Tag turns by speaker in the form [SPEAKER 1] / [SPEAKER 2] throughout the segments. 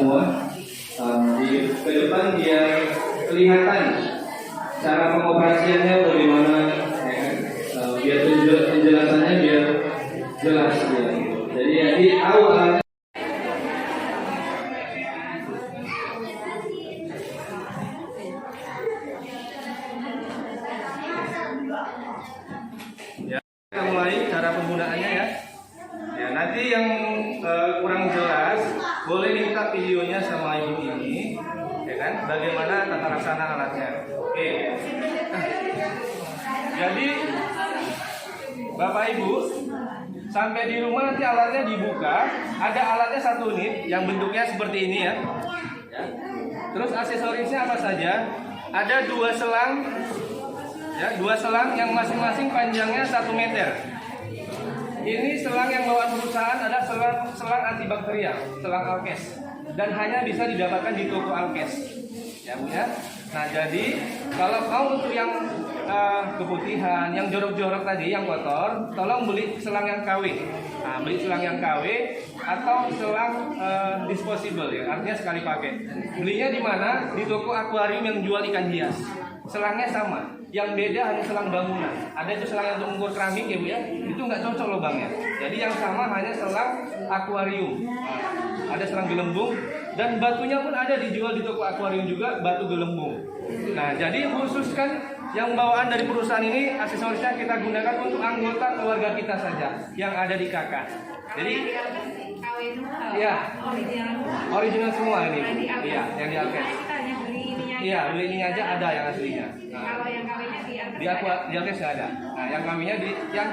[SPEAKER 1] semua. Di ke depan biar kelihatan cara pengoperasiannya bagaimana, ya kan? Biar penjelasannya biar jelas ya. Jadi tahu alatnya. Ya, kita mulai cara penggunaannya ya. Ya, nanti yang kurang jelas boleh minta videonya sama ibu ini, ya kan? Bagaimana tata laksana alatnya. Oke. Jadi Bapak Ibu sampai di rumah nanti alatnya dibuka, ada alatnya 1 unit yang bentuknya seperti ini ya. Terus aksesorisnya apa saja? Ada 2 selang, ya, 2 selang yang masing-masing panjangnya 1 meter. Ini selang yang bawaan perusahaan adalah selang antibakterial, selang Alkes, dan hanya bisa didapatkan di toko Alkes, ya Bu ya. Nah jadi kalau mau untuk yang keputihan, yang jorok-jorok tadi, yang kotor, tolong beli selang yang KW. Nah, beli selang yang KW atau selang disposable ya, artinya sekali pakai. Belinya di mana? Di toko akuarium yang jual ikan hias. Selangnya sama, yang beda hanya selang bangunan. Ada itu selang yang untuk mengukur keramik ya Bu ya, itu nggak cocok lubangnya. Jadi yang sama hanya selang akuarium. Ada selang gelembung dan batunya pun ada dijual di toko akuarium juga, batu gelembung. Nah jadi khususkan yang bawaan dari perusahaan ini, aksesorisnya kita gunakan untuk anggota keluarga kita saja yang ada di KK. Jadi ya original semua ini. Iya, yang di Alkes. Iya, beli ini aja ada yang aslinya. Nah, kalau yang kawinnya di Alkes nggak ada. Nah, yang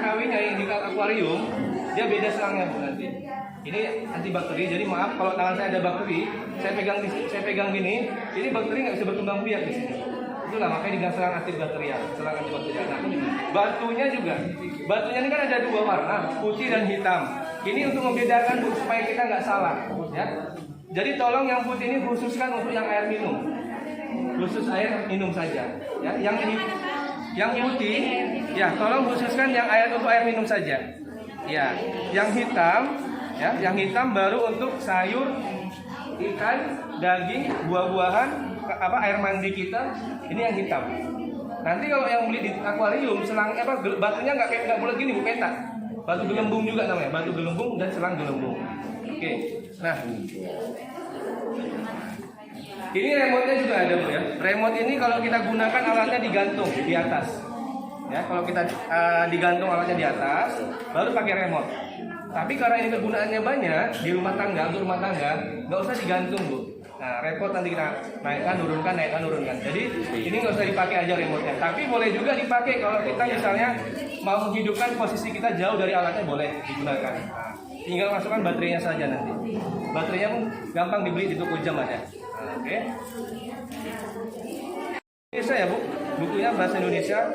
[SPEAKER 1] kawinnya yang di akuarium dia beda selangnya Bu nanti. Ini antibakteri, jadi maaf kalau tangan saya ada bakteri, saya pegang gini, ini bakteri nggak bisa berkembang biak di sini. Itulah makanya diganti selang antibakterial, selang antibakterial. Nah, batunya ini kan ada 2 warna, putih dan hitam. Ini untuk membedakan Bu, supaya kita nggak salah, ya. Jadi tolong yang putih ini khususkan untuk yang air minum, khusus air minum saja. Ya, yang putih, ya tolong khususkan yang air untuk air minum saja. Ya, yang hitam baru untuk sayur, ikan, daging, buah-buahan, air mandi kita, ini yang hitam. Nanti kalau yang beli di akuarium selang batunya nggak boleh gini Bu, petak. Batu gelembung juga namanya, batu gelembung dan selang gelembung. Oke. Nah, ini remote-nya juga ada Bu ya. Remote ini kalau kita gunakan alatnya digantung di atas. Ya, kalau kita digantung alatnya di atas, baru pakai remote. Tapi karena ini kegunaannya banyak di rumah tangga, untuk rumah tangga, nggak usah digantung Bu. Nah, repot nanti kita naikkan, nurunkan. Jadi ini nggak usah dipakai aja remote-nya. Tapi boleh juga dipakai kalau kita misalnya mau menghidupkan posisi kita jauh dari alatnya, boleh digunakan. Nah, tinggal masukkan baterainya saja nanti. Baterainya pun gampang dibeli di toko jam aja. Nah, oke. Indonesia ya Bu, bukunya bahasa Indonesia.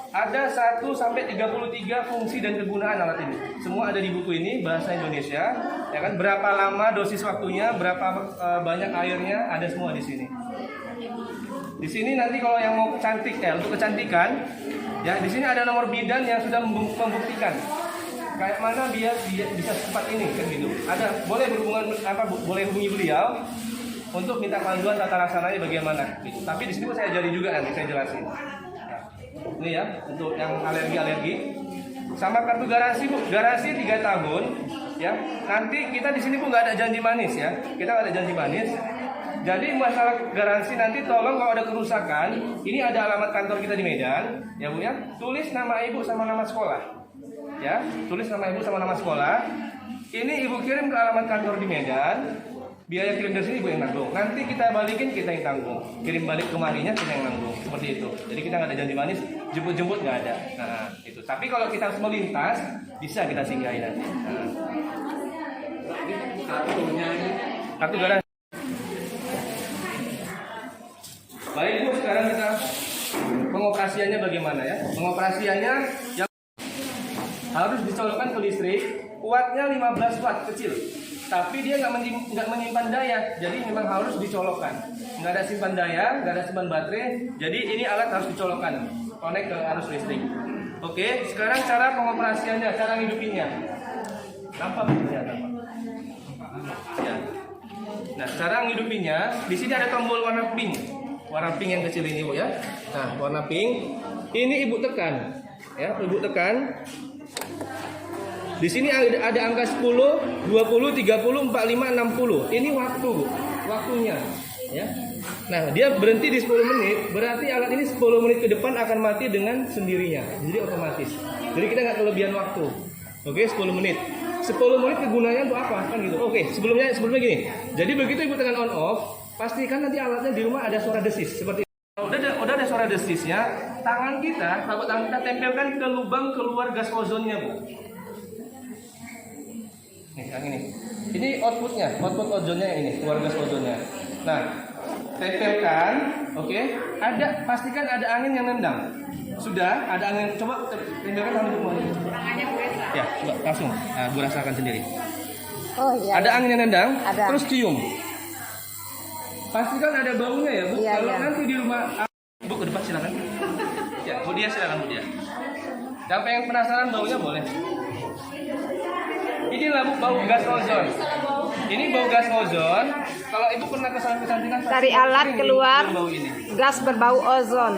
[SPEAKER 1] Ada 1 sampai 33 fungsi dan kegunaan alat ini. Semua ada di buku ini bahasa Indonesia. Ya kan, berapa lama dosis waktunya, berapa banyak airnya, ada semua di sini. Di sini nanti kalau yang mau cantik untuk kecantikan, ya di sini ada nomor bidan yang sudah membuktikan kayak mana dia bisa secepat ini kan gitu. Ada boleh boleh hubungi beliau untuk minta panduan tata laksananya bagaimana gitu. Tapi di sini saya ajari juga nanti saya jelasin. Ini ya, untuk yang alergi sama kartu garansi Bu, garansi 3 tahun ya. Nanti kita di sini Bu nggak ada janji manis ya, kita nggak ada janji manis. Jadi masalah garansi nanti tolong kalau ada kerusakan, ini ada alamat kantor kita di Medan ya Bu ya, tulis nama Ibu sama nama sekolah ya, tulis nama Ibu sama nama sekolah. Ini Ibu kirim ke alamat kantor di Medan. Biaya kirim dari sini Ibu yang nanggung. Nanti kita balikin, kita yang tanggung. Kirim balik kemarinya kita yang nanggung. Seperti itu. Jadi kita nggak ada janji manis, jemput-jemput nggak ada. Nah itu. Tapi kalau kita harus melintas, bisa kita singgahi nanti. Nah. Kartu garansi. Baik Bu, sekarang kita pengoperasiannya bagaimana ya? Pengoperasiannya yang harus dicolokkan ke listrik, kuatnya 15 watt kecil. Tapi dia nggak menyimpan daya, jadi memang harus dicolokkan. Nggak ada simpan daya, nggak ada simpan baterai, jadi ini alat harus dicolokkan, connect ke arus listrik. Oke, sekarang cara pengoperasiannya, cara ngidupinnya. Nampak ya, nampak. Ya. Nah, cara ngidupinya, di sini ada tombol warna pink. Warna pink yang kecil ini, Bu ya. Nah, warna pink. Ini Ibu tekan. Ya, Ibu tekan. Di sini ada angka 10, 20, 30, 45, 60. Ini waktu, Bu. Waktunya, ya. Nah, dia berhenti di 10 menit, berarti alat ini 10 menit ke depan akan mati dengan sendirinya. Jadi otomatis. Jadi kita nggak kelebihan waktu. Oke, 10 menit. 10 menit kegunaannya untuk apa? Kan gitu. Oke, sebelumnya gini. Jadi begitu Ibu tekan on off, pastikan nanti alatnya di rumah ada suara desis seperti udah ada suara desisnya, tangan kita tempelkan ke lubang keluar gas ozonnya, Bu. Nih, yang ini. Ini outputnya, output ozonnya ini, keluar gas ozonnya. Nah, tempelkan, oke. Pastikan ada angin yang nendang. Sudah, ada angin. Coba tempelkan tangan Ibu. Ya, coba langsung. Nah, Bu rasakan sendiri.
[SPEAKER 2] Oh iya.
[SPEAKER 1] Ada angin yang nendang,
[SPEAKER 2] ada.
[SPEAKER 1] terus cium. Pastikan ada baunya ya, Bu.
[SPEAKER 2] Iya,
[SPEAKER 1] Kalau
[SPEAKER 2] iya.
[SPEAKER 1] nanti di rumah, Bu ke depan silakan. Ya, Bu dia silakan, Bu dia. Yang pengen penasaran baunya boleh. Inilah, Bu, bau gas ozon. Ini bau gas ozon. Kalau Ibu pernah kesantinan
[SPEAKER 2] Dari alat keluar
[SPEAKER 1] bau ini.
[SPEAKER 2] gas berbau ozon.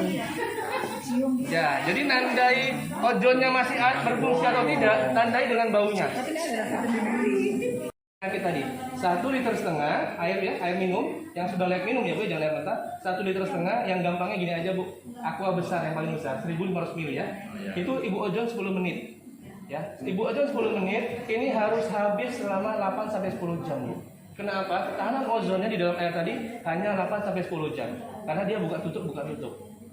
[SPEAKER 1] Ya, jadi nandai ozonnya masih berfungsi atau tidak, tandai dengan baunya. Penyakit tadi 1,5 liter air ya, air minum yang sudah layak minum ya Bu, jangan air mentah. 1,5 liter yang gampangnya gini aja Bu, aqua besar yang paling besar 1.500 ml ya. Itu Ibu ozon 10 menit. Ya, Ibu ozon 10 menit ini harus habis selama 8 sampai 10 jam Bu. Kenapa? Ketahanan ozonnya di dalam air tadi hanya 8 sampai 10 jam. Karena dia buka tutup.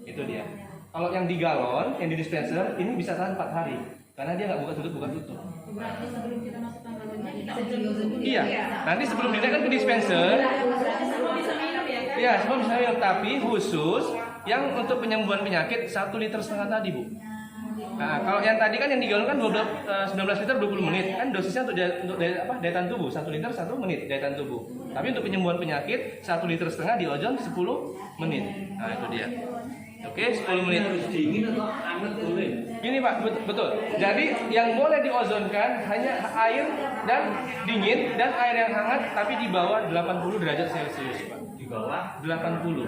[SPEAKER 1] Itu dia. Kalau yang di galon, yang di dispenser ini bisa tahan 4 hari. Karena dia nggak buka tutup.
[SPEAKER 3] Berarti sebelum kita masukkan
[SPEAKER 1] Iya, nanti sebelum dinaikkan ke dispenser,
[SPEAKER 3] bisa minum ya kan?
[SPEAKER 1] ya semua bisa minum, tapi khusus yang untuk penyembuhan penyakit 1,5 liter tadi Bu. Nah, kalau yang tadi kan yang digalon kan 19 liter 20 menit, kan dosisnya untuk daya tahan tubuh 1 liter 1 menit daya tahan tubuh. Tapi untuk penyembuhan penyakit 1,5 liter di ozon 10 menit. Nah itu dia. Oke, 10 menit.
[SPEAKER 4] Dingin atau hangat boleh?
[SPEAKER 1] Gini Pak, betul. Jadi yang boleh diozonkan hanya air dan dingin dan air yang hangat tapi di bawah 80 derajat Celcius Pak.
[SPEAKER 4] Di bawah
[SPEAKER 1] 80,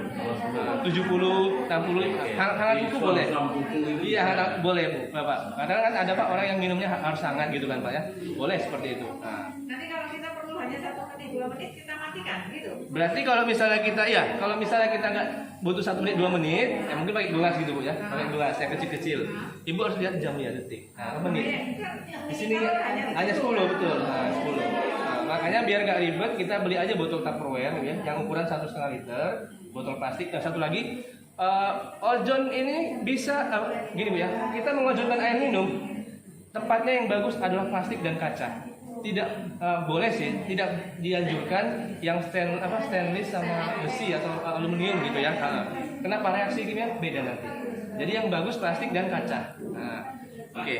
[SPEAKER 1] 70, 60, hangat itu boleh. Iya hangat boleh Bu, Bapak. Kadang kan ada Pak orang yang minumnya harus hangat gitu kan Pak ya. Boleh seperti itu. Nah.
[SPEAKER 3] Nanti kalau kita perlu hanya 1 menit 2 menit kita matikan gitu.
[SPEAKER 1] Berarti kalau misalnya kita nggak butuh 1 menit 2 menit, ya mungkin pakai gelas gitu Bu ya, pakai gelas yang kecil-kecil. Ibu harus lihat jam ya, detik. Nah, menit. Di sini hanya 10 betul. Nah, 10. Nah, makanya biar nggak ribet, kita beli aja botol Tupperware ya, yang ukuran 1,5 liter, botol plastik. Dan satu lagi, ozon ini bisa gini Bu ya. Kita mengozonkan air minum, tempatnya yang bagus adalah plastik dan kaca. Tidak boleh sih, tidak dianjurkan yang stainless sama besi atau aluminium gitu ya. Kenapa reaksi kimia beda nanti? Jadi yang bagus plastik dan kaca. Nah, oke.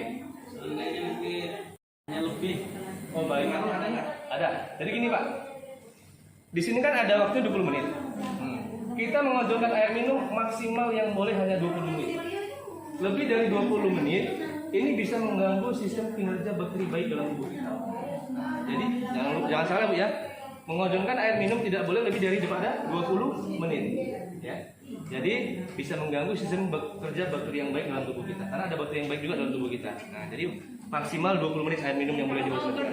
[SPEAKER 4] Hanya lebih.
[SPEAKER 1] Oh baik, ada nggak? Ada. Jadi gini Pak, di sini kan ada waktu 20 menit. Kita mengozonkan air minum maksimal yang boleh hanya 20 menit. Lebih dari 20 menit, ini bisa mengganggu sistem kinerja bakteri baik dalam tubuh kita. Jadi jangan salah Bu ya, mengozonkan air minum tidak boleh lebih daripada 20 menit. Ya. Jadi bisa mengganggu sistem kerja bakteri yang baik dalam tubuh kita. Karena ada bakteri yang baik juga dalam tubuh kita. Nah, jadi maksimal 20 menit air minum yang boleh diozonkan.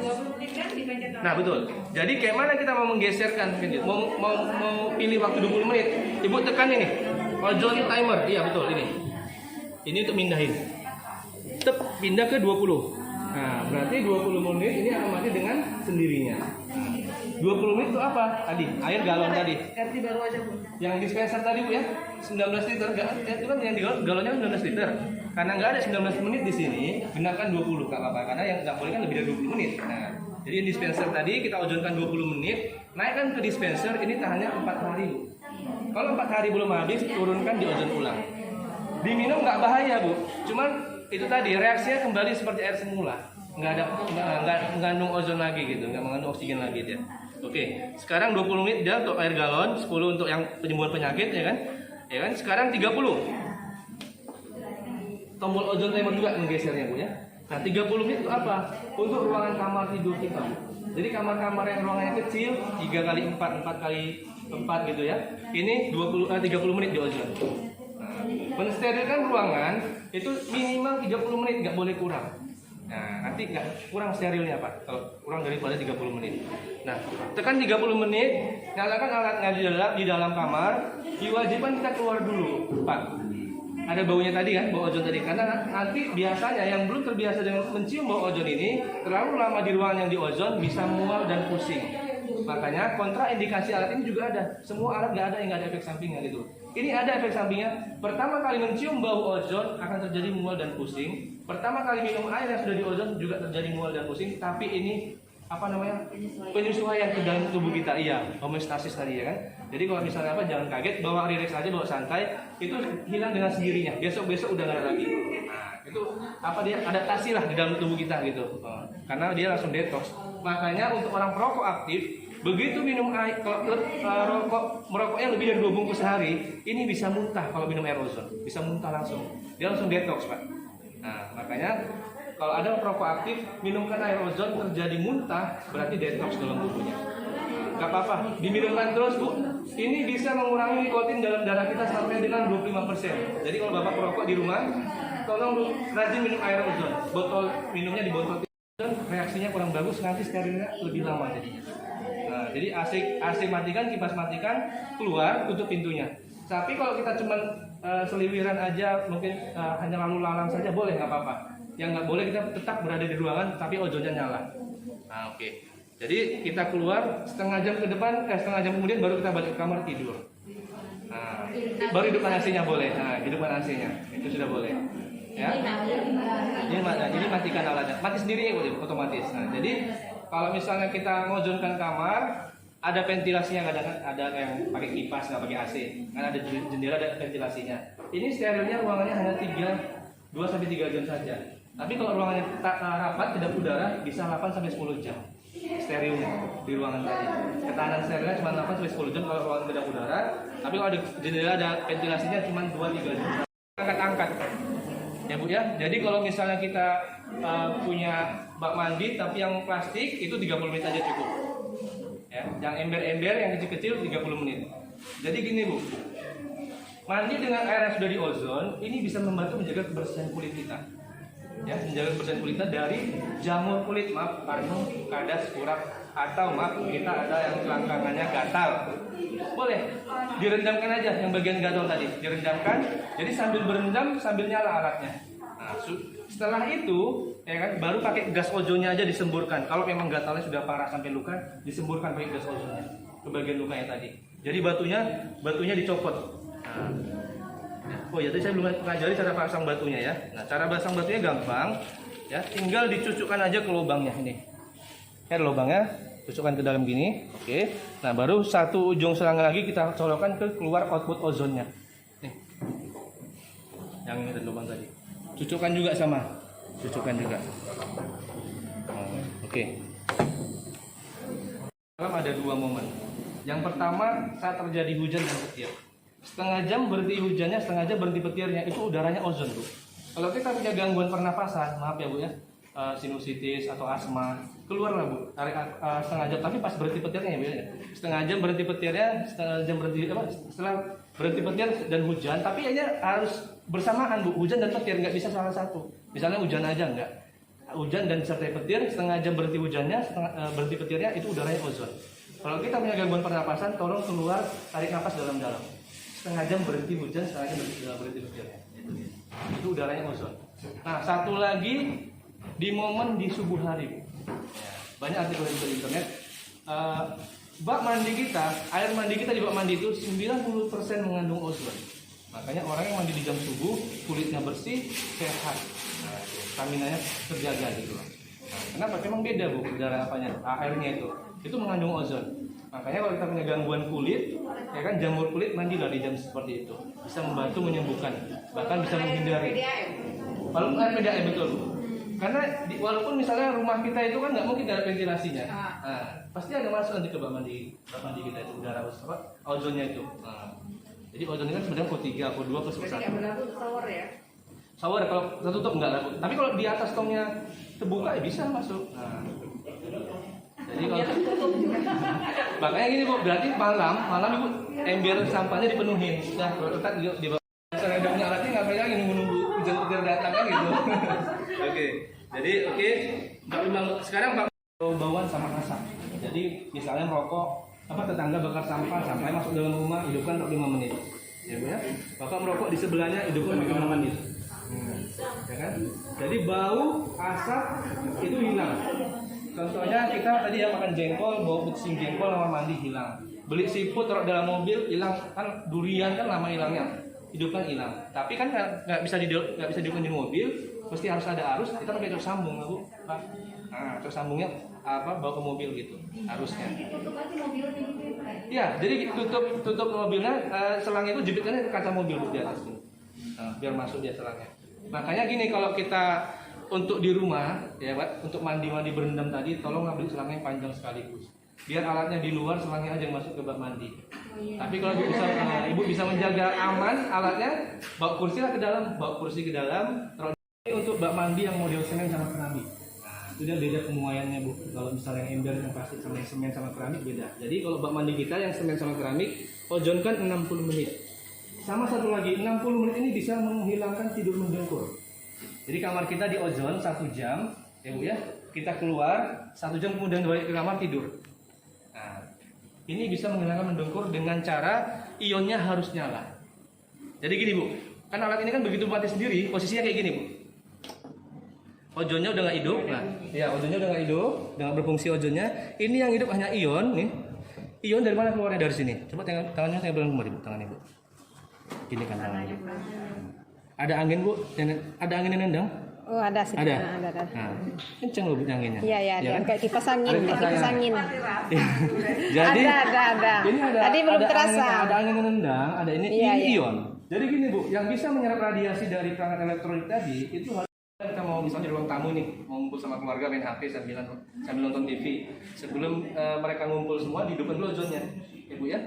[SPEAKER 1] Nah, betul. Jadi kayak mana kita mau menggeserkan? Mau pilih waktu 20 menit. Ibu tekan ini. Ozon timer. Iya, betul ini. Ini untuk mindahin. Tep, pindah ke 20. Nah, berarti 20 menit ini akan mati dengan sendirinya. 20 menit itu apa? Tadi, air galon tadi.
[SPEAKER 3] Ganti baru aja Bu.
[SPEAKER 1] Yang dispenser tadi Bu ya, 19 liter. Itu kan yang di galonnya 19 liter. Karena nggak ada 19 menit di sini, gunakan 20 nggak apa-apa. Karena yang nggak boleh kan lebih dari 20 menit. Nah, jadi yang dispenser tadi kita ozonkan 20 menit, naikkan ke dispenser ini tahannya 4 hari Bu. Kalau 4 hari belum habis, turunkan di ozon ulang. Diminum nggak bahaya Bu, cuman itu tadi reaksinya kembali seperti air semula, nggak mengandung ozon lagi gitu, nggak mengandung oksigen lagi dia. Oke, sekarang 20 menit dia untuk air galon, 10 untuk yang penyembuhan penyakit ya kan? Ya kan? Sekarang 30. Tombol ozon timer juga menggesernya Bu ya. Nah, 30 menit itu apa? Untuk ruangan kamar tidur kita. Jadi kamar-kamar yang ruangannya kecil 3 kali 4, 4 kali 4 gitu ya. Ini 30 menit di ozon. Nah, mensterilkan ruangan itu minimal 30 menit, nggak boleh kurang. Nah, nanti nggak kurang sterilnya Pak, kalau kurang daripada 30 menit. Nah, tekan 30 menit, nyalakan alatnya di dalam kamar, diwajibkan kita keluar dulu Pak. Ada baunya tadi kan, bau ozon tadi. Karena nanti biasanya yang belum terbiasa dengan mencium bau ozon ini, terlalu lama di ruangan yang di ozon bisa mual dan pusing. Makanya kontraindikasi alat ini juga ada. Semua alat nggak ada yang nggak ada efek sampingnya gitu. Ini ada efek sampingnya. Pertama kali mencium bau ozon akan terjadi mual dan pusing. Pertama kali minum air yang sudah di ozon juga terjadi mual dan pusing. Tapi ini penyesuaian ke dalam tubuh kita, iya, homeostasis tadi ya kan. Jadi kalau misalnya jangan kaget, bawa relax aja, bawa santai, itu hilang dengan sendirinya. Besok udah nggak ada lagi. Nah, itu dia adaptasi lah di dalam tubuh kita gitu. Karena dia langsung detox. Makanya untuk orang perokok aktif, begitu minum air, merokoknya lebih dari 2 bungkus sehari, ini bisa muntah kalau minum air ozon, bisa muntah langsung. Dia langsung detox Pak. Nah, makanya kalau ada perokok aktif, minumkan air ozon terjadi muntah, berarti detox dalam tubuhnya. Gak apa-apa, diminumkan terus Bu. Ini bisa mengurangi nikotin dalam darah kita sampai dengan 25%. Jadi kalau Bapak perokok di rumah, tolong rajin minum air ozon. Minumnya di botol ozon, reaksinya kurang bagus, nanti sterilnya lebih lama jadinya. Nah, jadi AC matikan, kipas matikan, keluar, tutup pintunya. Tapi kalau kita cuma seliwiran aja, mungkin hanya lalu lalang saja, boleh, nggak apa-apa. Yang nggak boleh kita tetap berada di ruangan tapi ozonnya nyala. Nah, oke. Jadi kita keluar setengah jam kemudian baru kita balik ke kamar tidur. Nah, baru hidupkan AC-nya boleh. Nah, hidupkan AC-nya itu sudah boleh. Ya. Jadi matikan alatnya. Mati sendiri otomatis. Nah, jadi kalau misalnya kita ngozonkan kamar, ada ventilasinya, ada yang pakai kipas nggak pakai AC. Karena ada jendela, ada ventilasinya. Ini sterilnya ruangannya hanya 2-3 jam saja. Tapi kalau ruangannya rapat, kedap udara, bisa 8-10 jam sterilnya di ruangan tadi. Ketahanan sterilnya cuma 8-10 jam kalau ruangan kedap udara. Tapi kalau ada jendela, ada ventilasinya cuma 2-3 jam. Angkat-angkat ya Bu ya. Jadi kalau misalnya kita punya bak mandi tapi yang plastik, itu 30 menit aja cukup ya. Yang ember-ember, yang kecil-kecil 30 menit. Jadi gini Bu, mandi dengan air yang sudah di ozon ini bisa membantu menjaga kebersihan kulit kita. Ya, menjaga kebersihan kulit kita dari jamur kulit, parfum, kadas, kurap, atau kita ada yang selangkangannya gatal. Boleh direndamkan aja yang bagian gatal tadi, direndamkan. Jadi sambil berendam sambil nyala alatnya. Nah, setelah itu ya kan baru pakai gas ozonnya aja disemburkan. Kalau memang gatalnya sudah parah sampai luka, disemburkan pakai gas ozonnya ke bagian lukanya tadi. Jadi batunya dicopot. Nah, oh ya, tadi saya belum mengajari cara pasang batunya ya. Nah, cara pasang batunya gampang ya, tinggal dicucukkan aja ke lubangnya ini. Ya, lubangnya cucukkan ke dalam gini. Oke. Nah, baru satu ujung selanga lagi kita colokkan ke keluar output ozonnya. Nih. Yang ini lubang tadi. Cucukkan juga sama. Cucukkan juga. Oke. Ada 2 momen. Yang pertama saat terjadi hujan dan petir. Setengah jam berhenti hujannya, setengah jam berhenti petirnya, itu udaranya ozon Bu. Kalau kita punya gangguan pernapasan, maaf ya Bu ya, sinusitis atau asma, keluarlah Bu, setengah jam, tapi pas berhenti petirnya ya Bu ya. Setengah jam berhenti petirnya, setelah berhenti petir dan hujan, tapi hanya harus bersamaan Bu, hujan dan petir, nggak bisa salah satu. Misalnya hujan aja nggak, hujan dan disertai petir, setengah jam berhenti hujannya, berhenti petirnya, itu udaranya ozon. Kalau kita punya gangguan pernapasan, tolong keluar, tarik nafas dalam-dalam. Setengah jam berhenti hujan, setengah jam berhenti petirnya. Itu udaranya ozon. Nah, satu lagi di momen di subuh hari. Banyak artikel di internet. Bak mandi kita, air mandi kita di bak mandi itu 90% mengandung ozon. Makanya orang yang mandi di jam subuh, kulitnya bersih, sehat. Nah, staminanya terjaga gitu. Nah, kenapa? Memang beda Bu, udara airnya itu mengandung ozon. Makanya kalau kita punya gangguan kulit, ya kan jamur kulit, mandilah di jam seperti itu. Bisa membantu menyembuhkan, bahkan bisa menghindari. Walaupun air PDAM betul. Karena walaupun misalnya rumah kita itu kan nggak mungkin ada ventilasinya, nah, pasti ada masuk nanti ke bak mandi kita itu udara ozonnya itu. Nah, jadi ozonnya kan sebenarnya O3, O2 plus O1. Shower kalau tertutup enggak lah Bu. Tapi kalau di atas tongnya terbuka ya bisa masuk. Nah, Jadi kalau makanya gini Bu, berarti malam Ibu ember sampahnya dipenuhin. Nah, kalau tetap di bawah. Misalnya udah punya alatnya ngapain lagi nunggu hujan-hujan datang kan gitu. Oke. Jadi sekarang Pak bauan sama asap. Jadi misalnya merokok, tetangga bakar sampah masuk dalam rumah, hidupkan 45 menit. Ya Bu ya. Bapak merokok di sebelahnya, hidupkan 45 menit. Ya kan? Jadi bau asap itu hilang. Contohnya kita tadi ya makan jengkol, bau kucing jengkol sama mandi hilang. Beli siput taruh dalam mobil hilang, kan durian kan lama hilangnya. Hidupkan hilang. Tapi kan nggak bisa dihidupkan di mobil, mesti harus ada arus. Kita pakai cok sambung, Bu. Pak. Nah, cok sambungnya bawa ke mobil gitu, harusnya. Ya, jadi tutup mobilnya, selangnya itu jepitkan ke kaca mobil Bu, di atas ini. Nah, biar masuk dia selangnya. Makanya gini, kalau kita untuk di rumah ya Pak, untuk mandi berendam tadi, tolong ambil selangnya yang panjang sekaligus. Biar alatnya di luar, selangnya aja yang masuk ke bak mandi. Tapi kalau ibu bisa menjaga aman alatnya, bawa kursi ke dalam, untuk bak mandi yang model semen sama keramik. Nah, itu dia beda pemuaiannya Bu. Kalau misalnya yang ember yang plastik sama yang semen sama keramik beda. Jadi kalau bak mandi kita yang semen sama keramik, ojonkan 60 menit. Sama satu lagi, 60 menit ini bisa menghilangkan tidur mendengkur. Jadi kamar kita di ozon 1 jam, ya Bu ya. Kita keluar 1 jam kemudian balik ke kamar tidur. Nah, ini bisa menghilangkan mendengkur dengan cara ionnya harus nyala. Jadi gini Bu, kan alat ini kan begitu mati sendiri, posisinya kayak gini Bu. Ozonnya udah nggak hidup, nah, ya ozonnya udah nggak hidup, udah nggak berfungsi ozonnya. Ini yang hidup hanya ion nih. Ion dari mana keluarnya? Dari sini. Coba tangannya saya bilang kemari Bu, tangannya Bu. Gini kan tangannya. Ada angin Bu, ada angin yang nendang?
[SPEAKER 2] Oh, ada sih.
[SPEAKER 1] Ada.
[SPEAKER 2] Ada.
[SPEAKER 1] Nah, kenceng loh Bu anginnya.
[SPEAKER 2] Iya,
[SPEAKER 1] ya
[SPEAKER 2] ada.
[SPEAKER 1] kan?
[SPEAKER 2] Kayak kipas angin,
[SPEAKER 1] Ada
[SPEAKER 2] kayak
[SPEAKER 1] kipas
[SPEAKER 2] kipas angin.
[SPEAKER 1] Jadi
[SPEAKER 2] ada.
[SPEAKER 1] Ini
[SPEAKER 2] Tadi belum terasa.
[SPEAKER 1] Ada angin yang nendang, ada ini
[SPEAKER 2] Iya.
[SPEAKER 1] ion. Jadi gini Bu, yang bisa menyerap radiasi dari perangkat elektronik tadi itu harus kita mau misalnya di ruang tamu nih, mau ngumpul sama keluarga main HP sambil nonton TV. Sebelum mereka ngumpul semua, dihidupkan dulu ozonnya. Ya Bu ya.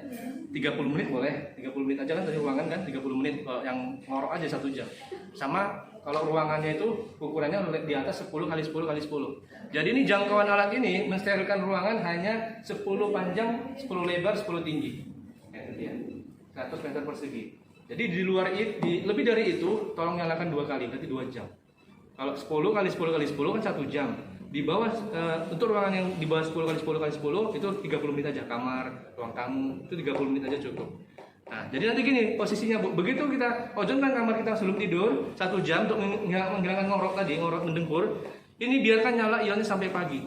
[SPEAKER 1] 30 menit boleh, 30 menit aja kan tadi ruangan kan 30 menit, yang ngorok aja 1 jam. Sama kalau ruangannya itu ukurannya di atas 10 kali 10 kali 10. Jadi ini jangkauan alat ini mensterilkan ruangan hanya 10 panjang, 10 lebar, 10 tinggi. Ya, 100 meter persegi. Jadi di luar itu, lebih dari itu tolong nyalakan 2 kali, berarti 2 jam. Kalau 10 kali 10 kali 10 kan 1 jam. Di bawah untuk ruangan yang di bawah 10 kali 10 kali 10 itu 30 menit aja, kamar, ruang tamu itu 30 menit aja cukup. Nah, jadi nanti gini posisinya Bu, begitu kita ozonkan kamar kita sebelum tidur 1 jam untuk menghilangkan ngorok tadi, ngorok mendengkur, ini biarkan nyala ionnya sampai pagi.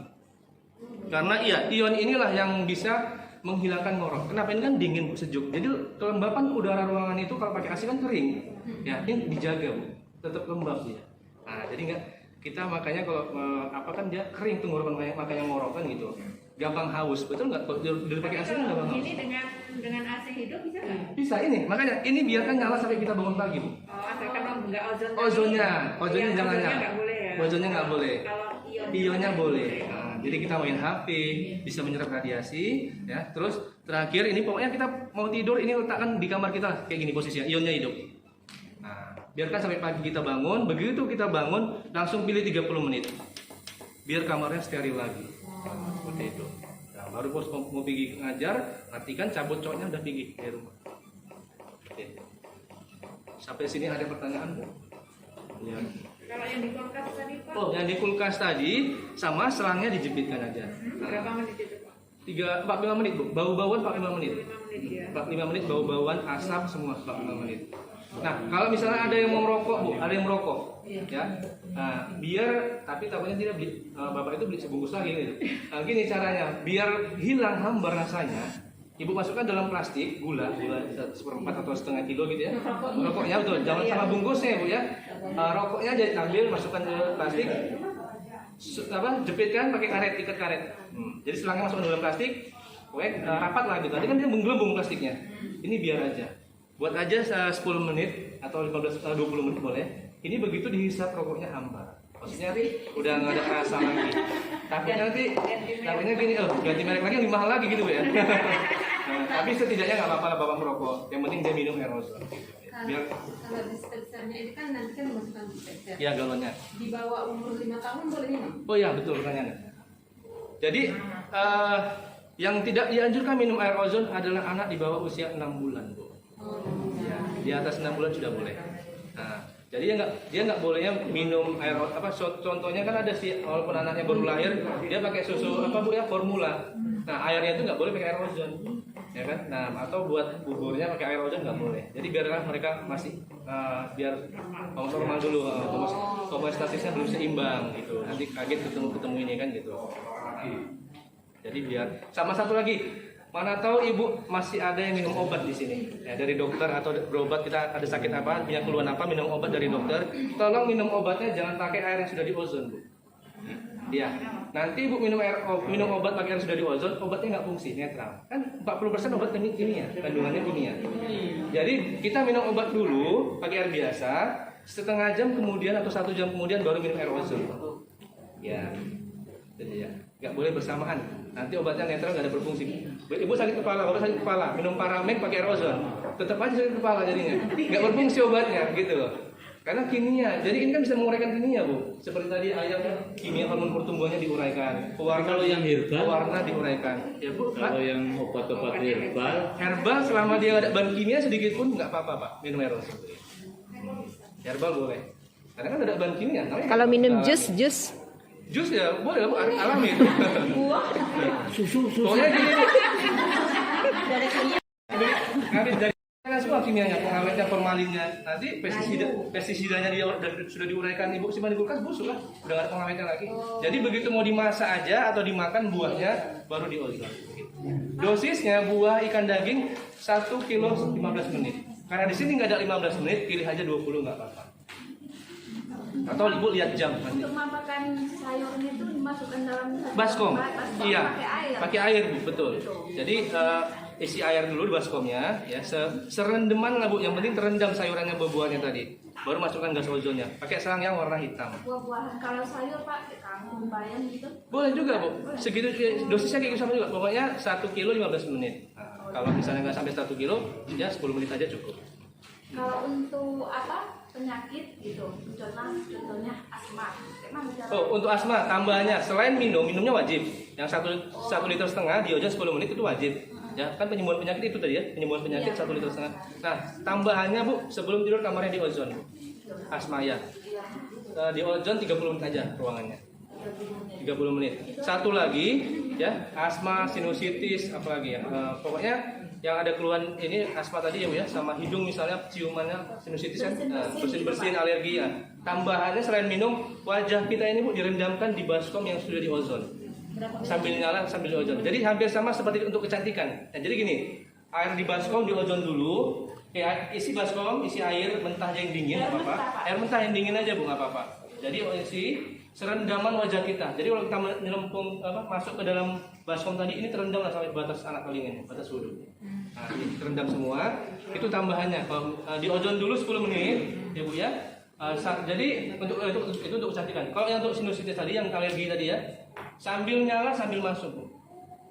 [SPEAKER 1] Karena ion inilah yang bisa menghilangkan ngorok. Kenapa? Ini kan dingin Bu, sejuk. Jadi kelembapan udara ruangan itu kalau pakai AC kan kering. Ya, ini dijaga Bu, tetap lembab dia. Nah, jadi enggak kita makanya kalau kan dia kering tuh ngorok, makanya ngorok kan gitu. Gampang haus, betul nggak? Kalau dari pakai AC kan gampang haus.
[SPEAKER 3] Ini dengan AC hidup bisa nggak?
[SPEAKER 1] Bisa ini, makanya ini biarkan nyala sampai kita bangun pagi Bu.
[SPEAKER 3] Oh, asalkan nggak ozon.
[SPEAKER 1] Ozonnya jangan nyala.
[SPEAKER 3] Nggak boleh ya.
[SPEAKER 1] Ozonnya nggak boleh.
[SPEAKER 3] Kalau
[SPEAKER 1] Ionnya boleh. Nah, jadi kita main HP bisa menyerap radiasi, ya. Terus terakhir ini pokoknya kita mau tidur ini letakkan di kamar kita kayak gini posisinya, ionnya hidup. Nah, biarkan sampai pagi kita bangun, begitu kita bangun langsung pilih 30 menit. Biar kamarnya steril lagi. Seperti itu. Nah, baru bos mau pergi ngajar, nantikan cabut coknya udah pergi dari rumah. Oke. Sampai sini ada pertanyaan Bu? Ya.
[SPEAKER 3] Kalau yang di kulkas tadi Pak,
[SPEAKER 1] Oh, yang di kulkas tadi sama selangnya dijepitkan aja.
[SPEAKER 3] berapa menit itu Pak?
[SPEAKER 1] 45 menit Bu. Bau-bauan 45 menit.
[SPEAKER 3] 5 menit ya.
[SPEAKER 1] 45 menit bau-bauan asap semua 45 menit. Nah, kalau misalnya ada yang mau merokok Bu, ada yang merokok, ya. Nah, biar tapi takutnya tidak beli, Bapak itu beli sebungkus lagi gitu. Nah, gini caranya, biar hilang hambar rasanya. Ibu masukkan dalam plastik gula 1/4 atau setengah kilo gitu ya. Rokoknya betul, jangan sama bungkusnya Bu ya. Rokoknya aja ambil, masukkan ke plastik, jepitkan pakai karet, ikat karet. Jadi selangnya masukkan dalam plastik, rapat lah gitu. Nanti kan dia menggelembung plastiknya. Ini biar aja. Buat aja 10 menit atau 15-20 menit boleh. Ini begitu dihisap rokoknya hambar. Maksudnya udah nggak ada rasa lagi. Takutnya gini, ganti merek lagi lebih mahal lagi gitu ya. Nah, tapi setidaknya nggak apa-apa lah Bapak merokok. Yang penting dia minum aerosol. Biar
[SPEAKER 5] Kalau dispensernya ini kan nanti kan dimasukkan dispenser.
[SPEAKER 1] ya galonnya.
[SPEAKER 5] Di bawah umur 5 tahun boleh minum?
[SPEAKER 1] Oh iya betul pertanyaannya. Jadi yang tidak dianjurkan minum air ozon adalah anak di bawah usia 6 bulan, Bu. Ya, di atas 6 bulan sudah boleh. Nah, jadi dia nggak bolehnya minum air apa? Contohnya kan ada sih, walaupun anaknya baru lahir, dia pakai susu apa Bu ya, formula. Nah, airnya itu nggak boleh pakai air ozon, ya kan? Nah, atau buat buburnya pakai air ozon nggak boleh. Jadi biarlah mereka masih biar normal dulu, homeostasisnya belum seimbang gitu. Nanti kaget ketemu ini kan gitu. Jadi biar sama satu lagi, mana tahu ibu masih ada yang minum obat di sini. Ya, dari dokter atau berobat kita ada sakit apa, punya keluhan apa, minum obat dari dokter. Tolong minum obatnya jangan pakai air yang sudah di ozon, Bu. Ya, nanti ibu minum obat pakai air yang sudah di ozon, obatnya nggak fungsi, netral. Kan 40% obat kimia, kandungannya kimia. Jadi kita minum obat dulu pakai air biasa, setengah jam kemudian atau 1 jam kemudian baru minum air ozon. Ya, jadi ya nggak boleh bersamaan. Nanti obatnya netral nggak ada berfungsi. Ibu sakit kepala, bapak sakit kepala, minum Paramek pakai air ozon, tetap aja sakit kepala jadinya. Nggak berfungsi obatnya, gitu loh. Karena kimia, jadi ini kan bisa menguraikan kimia, Bu. Seperti tadi ayam kimia hormon pertumbuhannya diuraikan,
[SPEAKER 4] Kalau yang herbal,
[SPEAKER 1] warna diuraikan. Ya Bu,
[SPEAKER 4] kalau yang obat-obat
[SPEAKER 1] herbal selama dia ada bahan kimia sedikit pun nggak apa-apa, Pak. Minum air ozon. Herbal boleh. Karena kan ada bahan kimia.
[SPEAKER 2] Kalau minum jus
[SPEAKER 1] Jus ya boleh, Bu, alami.
[SPEAKER 4] susu.
[SPEAKER 1] Pokoknya gini, Bu. Nanti dari semua kimianya, pengawetnya, formalinnya, nanti pestisidanya dia sudah diuraikan ibu simpan di kulkas busuk lah, udah nggak ada pengawetnya lagi. Jadi begitu mau dimasak aja atau dimakan buahnya baru di ozon. Dosisnya buah ikan daging 1 kilo 15 menit. Karena di sini nggak ada 15 menit, pilih aja 20 nggak apa-apa. Atau ibu lihat jam nanti.
[SPEAKER 5] Untuk makan sayurnya itu dimasukkan dalam
[SPEAKER 1] Baskom. Iya.
[SPEAKER 5] Pakai air.
[SPEAKER 1] Pakai air, Bu, betul. Jadi isi air dulu di baskomnya, ya serendeman lah, Bu. Yang penting terendam sayurannya, buah-buahnya tadi. Baru masukkan gas ozonnya. Pakai selang yang warna hitam.
[SPEAKER 5] Buah-buahan kalau sayur Pak, kangkung, bayam gitu.
[SPEAKER 1] Boleh juga, Bu. Segitu dosisnya kayak gitu sama juga. Pokoknya 1 kilo 15 menit. Nah, kalau misalnya nggak sampai 1 kilo, ya 10 menit aja cukup.
[SPEAKER 5] Kalau untuk apa? Penyakit gitu. Contohnya asma.
[SPEAKER 1] Oh, untuk asma tambahannya selain minumnya wajib. Yang 1,5 liter di ozon 10 menit itu wajib. Ya, kan penyembuhan penyakit itu tadi ya, penyembuhan penyakit 1,5 liter. Nah, tambahannya, Bu, sebelum tidur kamarnya di ozon. Asma ya. Di ozon 30 menit aja ruangannya. 30 menit. Satu lagi ya, asma, sinusitis, apalagi ya. Pokoknya yang ada keluhan ini asma tadi ya, Bu ya, sama hidung misalnya ciumannya sinusitis kan, bersin-bersin, alergi ya. Tambahannya selain minum, wajah kita ini, Bu, direndamkan di baskom yang sudah di ozon. Sambil nyala sambil di ozon. Jadi hampir sama seperti untuk kecantikan. Nah, jadi gini, air di baskom di ozon dulu, isi baskom, isi air mentah yang dingin, nggak apa-apa. Air mentah yang dingin aja, Bu, nggak apa-apa. Jadi isi serendaman wajah kita. Jadi kalau kita nyelempung masuk ke dalam baskom tadi, ini terendam lah sampai batas anak paling ini, batas wudhu. Nah, ini terendam semua. Itu tambahannya. Kalau di ozon dulu 10 menit, ya, Bu ya. Jadi itu untuk kecantikan. Kalau yang untuk sinusitis tadi, yang alergi tadi ya, sambil nyala sambil masuk, Bu.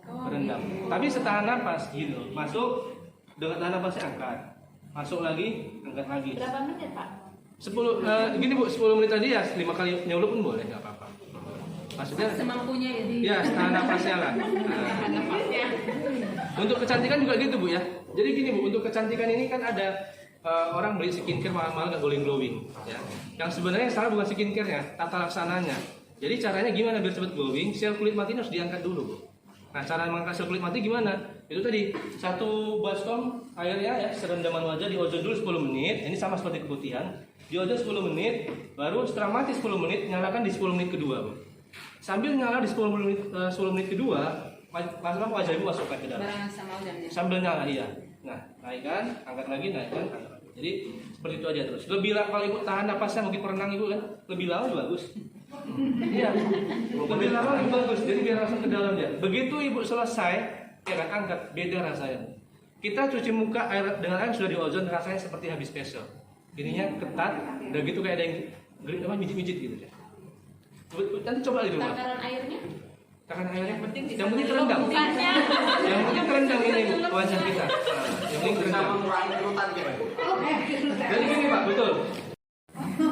[SPEAKER 1] Berendam. Tapi setahan nafas gitu. Masuk, dengan tahan nafasnya angkat. Masuk lagi, angkat lagi.
[SPEAKER 5] Berapa menit, Pak?
[SPEAKER 1] 10 gini, Bu, 10 menit tadi ya 5 kali nyeluk pun boleh, nggak apa-apa. Maksudnya
[SPEAKER 5] Semampunya ya.
[SPEAKER 1] ya setengah nafasnya lah. Untuk kecantikan juga gitu, Bu ya. Jadi gini, Bu, untuk kecantikan ini kan ada orang beli skincare mahal-mahal nggak glowing, ya. Yang sebenarnya salah bukan skincare-nya, tata laksananya. Jadi caranya gimana biar cepat glowing? Sel kulit mati harus diangkat dulu, Bu. Nah, cara mengangkat sel kulit mati gimana? Itu tadi, 1 baskom airnya ya, serendaman wajah di ozon dulu 10 menit. Ini sama seperti keputihan. Di ozon 10 menit, baru setelah mati 10 menit, nyalakan di 10 menit kedua, Bu. Sambil nyala di 10 menit kedua, masukkan wajah ibu, masukkan ke dalam.
[SPEAKER 5] Barengan sama ozonnya.
[SPEAKER 1] Sambil nyala, iya. Nah, naikkan, angkat lagi, naikkan, angkat lagi. Jadi seperti itu aja terus. Lebih lama kalau ibu tahan napasnya, mungkin perenang ibu kan, lebih lama lebih bagus. Iya, lebih lama lebih bagus. Jadi biar langsung ke dalam dia. Begitu ibu selesai, ya kan, angkat, beda rasanya. Kita cuci muka air dengan air sudah di ozon, rasanya seperti habis facial. Ininya ketat, udah gitu kayak ada yang mijit-mijit gitu ya. Nanti coba di rumah.
[SPEAKER 5] Takaran airnya?
[SPEAKER 1] Takaran airnya yang penting terendam. Yang penting terendam ini wajah kita. Yang penting terendam. Jadi gini, Pak, betul.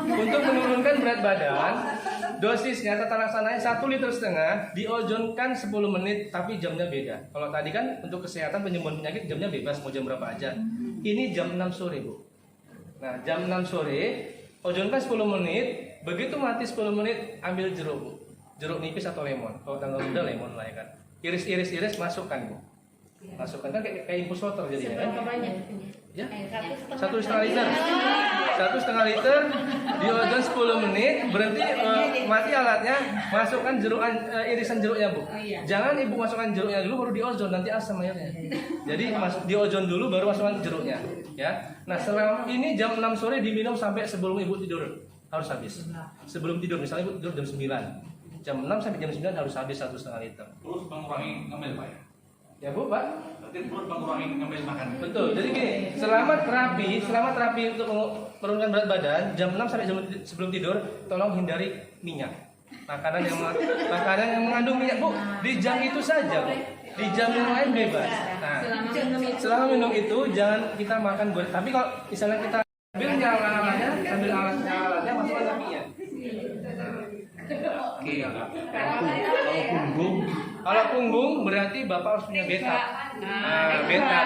[SPEAKER 1] Untuk menurunkan berat badan, dosisnya tata laksananya 1,5 liter diojonkan 10 menit tapi jamnya beda. Kalau tadi kan untuk kesehatan penyembuhan penyakit jamnya bebas mau jam berapa aja. Ini jam 6 sore, Bu. Nah, jam 6 sore ojonkan 10 menit, begitu mati 10 menit ambil jeruk, Bu. Jeruk nipis atau lemon. Kalau tanggal muda lemon lah ya kan. Iris masukkan, Bu. Masukkan kan kayak infus water jadinya kan. Ya, 1,5 liter. 1,5 liter diojon 10 menit, berhenti mati alatnya, masukkan irisan jeruknya, Bu. Jangan Ibu masukkan jeruknya dulu baru diozon, nanti asam airnya. Jadi diozon dulu baru masukkan jeruknya, ya. Nah, selama ini jam 6 sore diminum sampai sebelum Ibu tidur harus habis. Sebelum tidur misalnya Ibu tidur jam 9. Jam 6 sampai jam 9 harus habis 1,5 liter.
[SPEAKER 6] Terus mengurangi ngambil Pak ya?
[SPEAKER 1] Ya, Bu, Pak.
[SPEAKER 6] Berarti perut mengurangi ngambil makan.
[SPEAKER 1] Betul. Jadi gini, selama terapi untuk menurunkan berat badan, jam 6 sampai sebelum tidur, tolong hindari minyak. Makanan yang mengandung minyak, Bu, di jam itu saja, Bu. Di jam yang lain bebas. Nah, selama minum itu jangan kita makan goreng. Tapi kalau misalnya kita ambil alatnya masukkan minyak. Oke. Kalau punggung berarti Bapak harus punya beta. Beta.